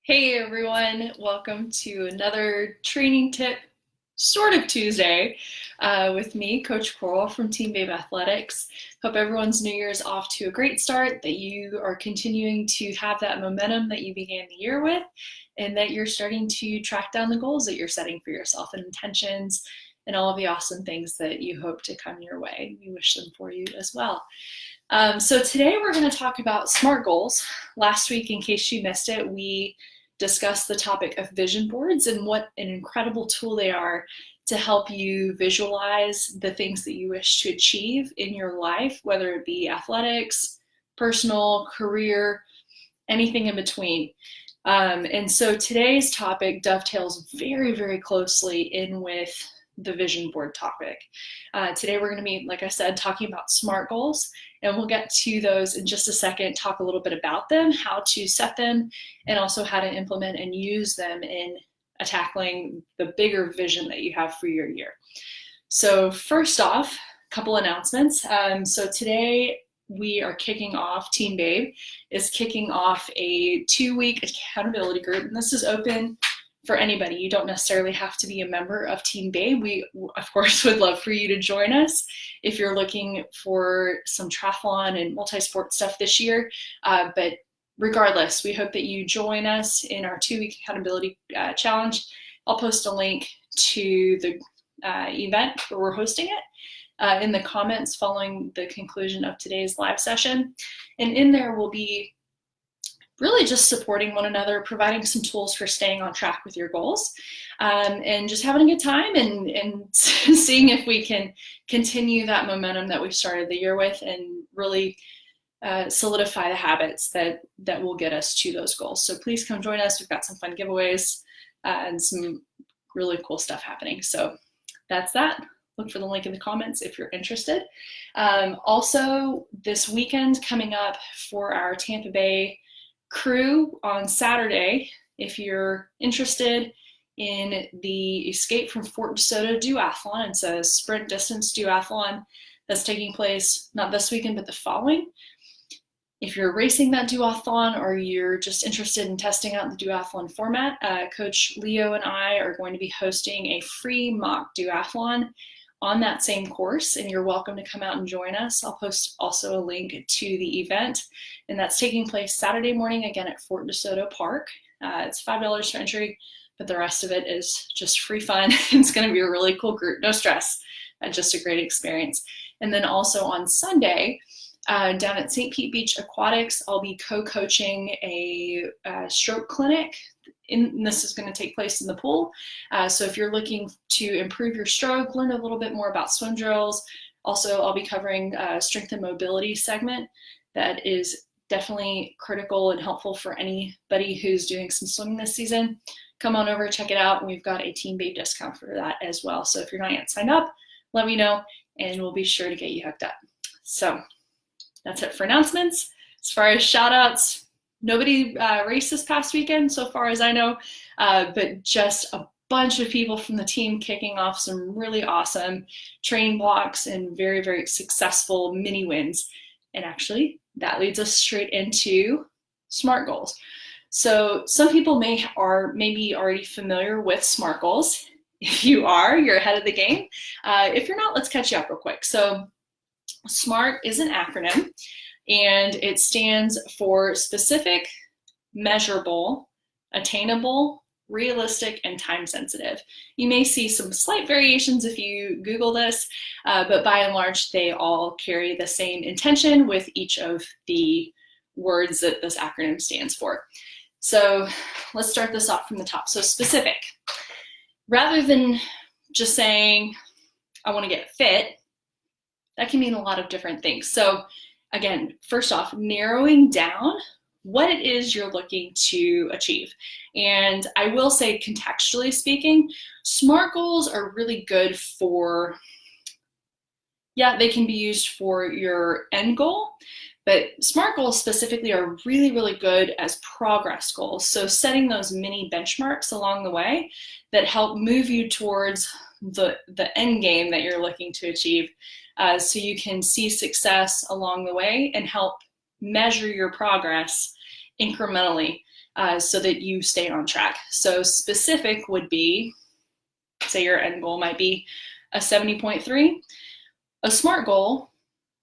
Hey everyone, welcome to another training tip, sort of Tuesday, with me, Coach Coral from Team Babe Athletics. Hope everyone's New Year's off to a great start, that you are continuing to have that momentum that you began the year with, and that you're starting to track down the goals that you're setting for yourself and intentions and all of the awesome things that you hope to come your way. We wish them for you as well. So today we're going to talk about SMART goals. Last week, in case you missed it, we discussed the topic of vision boards and what an incredible tool they are to help you visualize the things that you wish to achieve in your life, whether it be athletics, personal, career, anything in between. And so today's topic dovetails very, very closely in with the vision board topic. Today we're going to be, like I said, talking about SMART goals, and we'll get to those in just a second, talk a little bit about them, how to set them, and also how to implement and use them in tackling the bigger vision that you have for your year. So first off, a couple announcements. So today we are kicking off, Team Babe is kicking off a 2-week accountability group, and this is open for anybody. You don't necessarily have to be a member of Team Babe. We, of course, would love for you to join us if you're looking for some triathlon and multi-sport stuff this year. But regardless, we hope that you join us in our 2-week accountability challenge. I'll post a link to the event where we're hosting it in the comments following the conclusion of today's live session. And in there will be really just supporting one another, providing some tools for staying on track with your goals, and just having a good time and seeing if we can continue that momentum that we started the year with and really solidify the habits that will get us to those goals. So please come join us. We've got some fun giveaways and some really cool stuff happening. So that's that. Look for the link in the comments if you're interested. Also, this weekend coming up for our Tampa Bay crew on Saturday, if you're interested in the Escape from Fort DeSoto duathlon. It's a sprint distance duathlon that's taking place not this weekend but the following. If you're racing that duathlon or you're just interested in testing out the duathlon format, Coach Leo and I are going to be hosting a free mock duathlon on that same course, and you're welcome to come out and join us. I'll post also a link to the event, and that's taking place Saturday morning again at Fort DeSoto Park. It's $5 for entry, but the rest of it is just free fun. It's going to be a really cool group, no stress, just a great experience. And then also on Sunday, down at St. Pete Beach Aquatics, I'll be co-coaching a stroke clinic. This is going to take place in the pool. So if you're looking to improve your stroke, learn a little bit more about swim drills. Also, I'll be covering a strength and mobility segment that is definitely critical and helpful for anybody who's doing some swimming this season. Come on over, check it out. We've got a Team Babe discount for that as well. So if you're not yet signed up, let me know and we'll be sure to get you hooked up. So that's it for announcements. As far as shout outs, nobody raced this past weekend so far as I know, but just a bunch of people from the team kicking off some really awesome training blocks and very, very successful mini wins. And actually, that leads us straight into SMART goals. So some people maybe already familiar with SMART goals. If you are, you're ahead of the game. If you're not, let's catch you up real quick. So SMART is an acronym, and it stands for specific, measurable, attainable, realistic, and time sensitive. You may see some slight variations if you Google this, but by and large, they all carry the same intention with each of the words that this acronym stands for. So let's start this off from the top. So specific. Rather than just saying, I want to get fit, that can mean a lot of different things. So again, first off, narrowing down what it is you're looking to achieve. And I will say, contextually speaking, SMART goals are really good for, they can be used for your end goal, but SMART goals specifically are really, really good as progress goals. So setting those mini benchmarks along the way that help move you towards the end game that you're looking to achieve, so you can see success along the way and help measure your progress incrementally so that you stay on track. So specific would be, say your end goal might be a 70.3. A SMART goal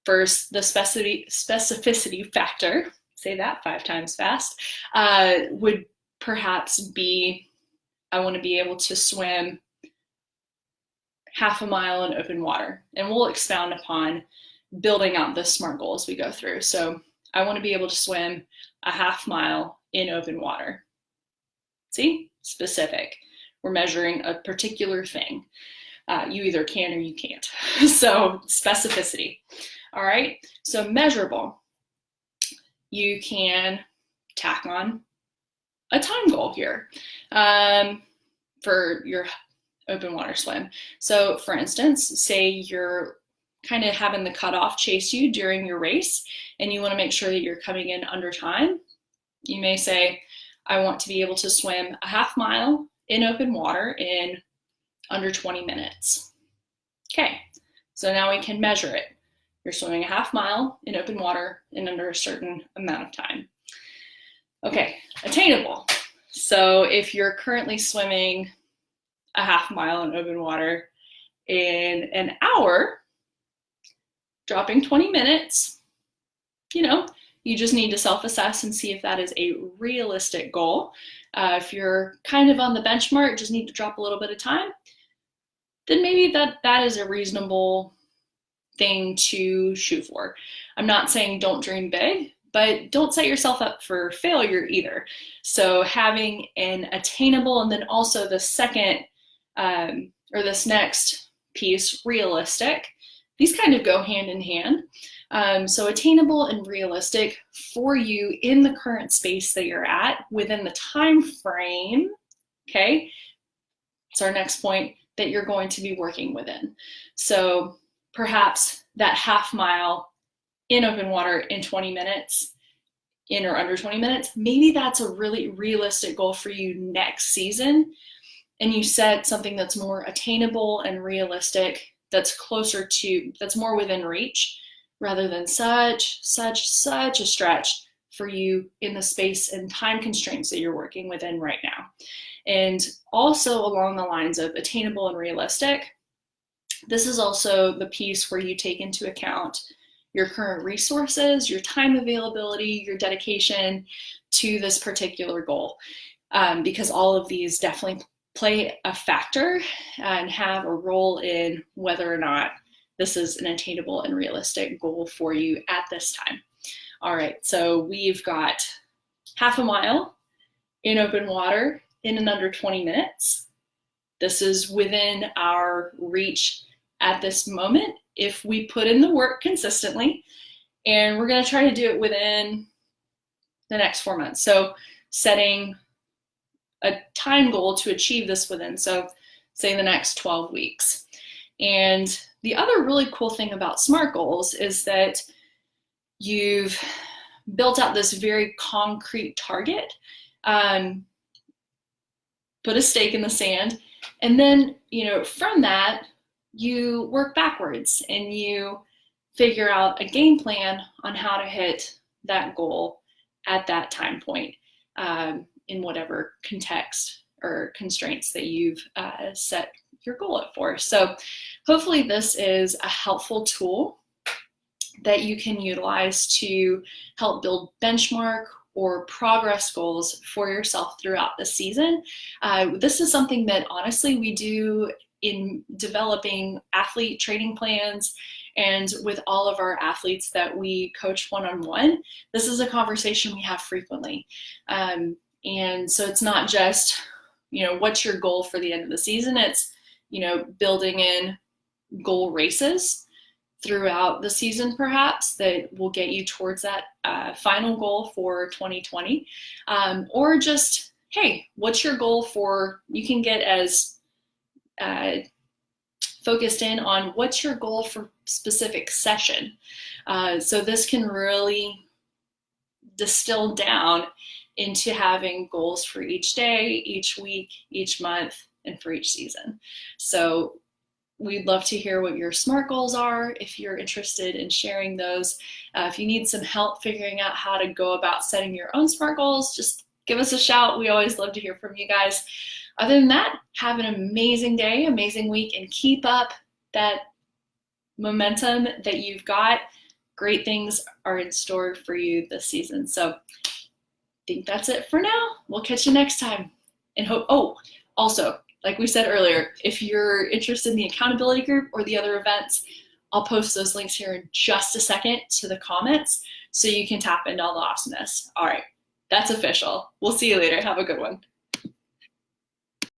for the specificity factor, say that 5 times fast, would perhaps be, I want to be able to swim half a mile in open water. And we'll expound upon building out this SMART goal as we go through. So I want to be able to swim a half mile in open water. See? Specific. We're measuring a particular thing. You either can or you can't. So specificity. All right. So measurable. You can tack on a time goal here for your open water swim. So for instance, say you're kind of having the cutoff chase you during your race and you want to make sure that you're coming in under time. You may say, I want to be able to swim a half mile in open water in under 20 minutes. Okay, so now we can measure it. You're swimming a half mile in open water in under a certain amount of time. Okay, attainable. So if you're currently swimming a half mile in open water in an hour, dropping 20 minutes, you just need to self-assess and see if that is a realistic goal. If you're kind of on the benchmark, just need to drop a little bit of time, then maybe that is a reasonable thing to shoot for. I'm not saying don't dream big, but don't set yourself up for failure either. So having an attainable, and then also the second, or this next piece, realistic, these kind of go hand in hand. So attainable and realistic for you in the current space that you're at within the time frame, okay? It's our next point that you're going to be working within. So perhaps that half mile in open water in 20 minutes, in or under 20 minutes, maybe that's a really realistic goal for you next season. And you set something that's more attainable and realistic, that's closer to, that's more within reach, rather than such a stretch for you in the space and time constraints that you're working within right now. And also along the lines of attainable and realistic, this is also the piece where you take into account your current resources, your time availability, your dedication to this particular goal, because all of these definitely play a factor and have a role in whether or not this is an attainable and realistic goal for you at this time. All right, so we've got half a mile in open water in and under 20 minutes. This is within our reach at this moment if we put in the work consistently, and we're going to try to do it within the next 4 months. So setting a time goal to achieve this within, so say the next 12 weeks. And the other really cool thing about SMART goals is that you've built out this very concrete target, put a stake in the sand, and then, from that, you work backwards and you figure out a game plan on how to hit that goal at that time point, in whatever context or constraints that you've set your goal up for. So hopefully this is a helpful tool that you can utilize to help build benchmark or progress goals for yourself throughout the season. This is something that honestly we do in developing athlete training plans, and with all of our athletes that we coach one-on-one. This is a conversation we have frequently. And so it's not just, what's your goal for the end of the season? It's, building in goal races throughout the season, perhaps, that will get you towards that final goal for 2020. Or just, hey, what's your goal for, you can get as focused in on what's your goal for specific session. So this can really distill down into having goals for each day, each week, each month, and for each season. So we'd love to hear what your SMART goals are if you're interested in sharing those. If you need some help figuring out how to go about setting your own SMART goals, just give us a shout. We always love to hear from you guys. Other than that, have an amazing day, amazing week, and keep up that momentum that you've got. Great things are in store for you this season. So I think that's it for now. We'll catch you next time. And also, like we said earlier, if you're interested in the accountability group or the other events, I'll post those links here in just a second to the comments so you can tap into all the awesomeness. All right, that's official. We'll see you later. Have a good one.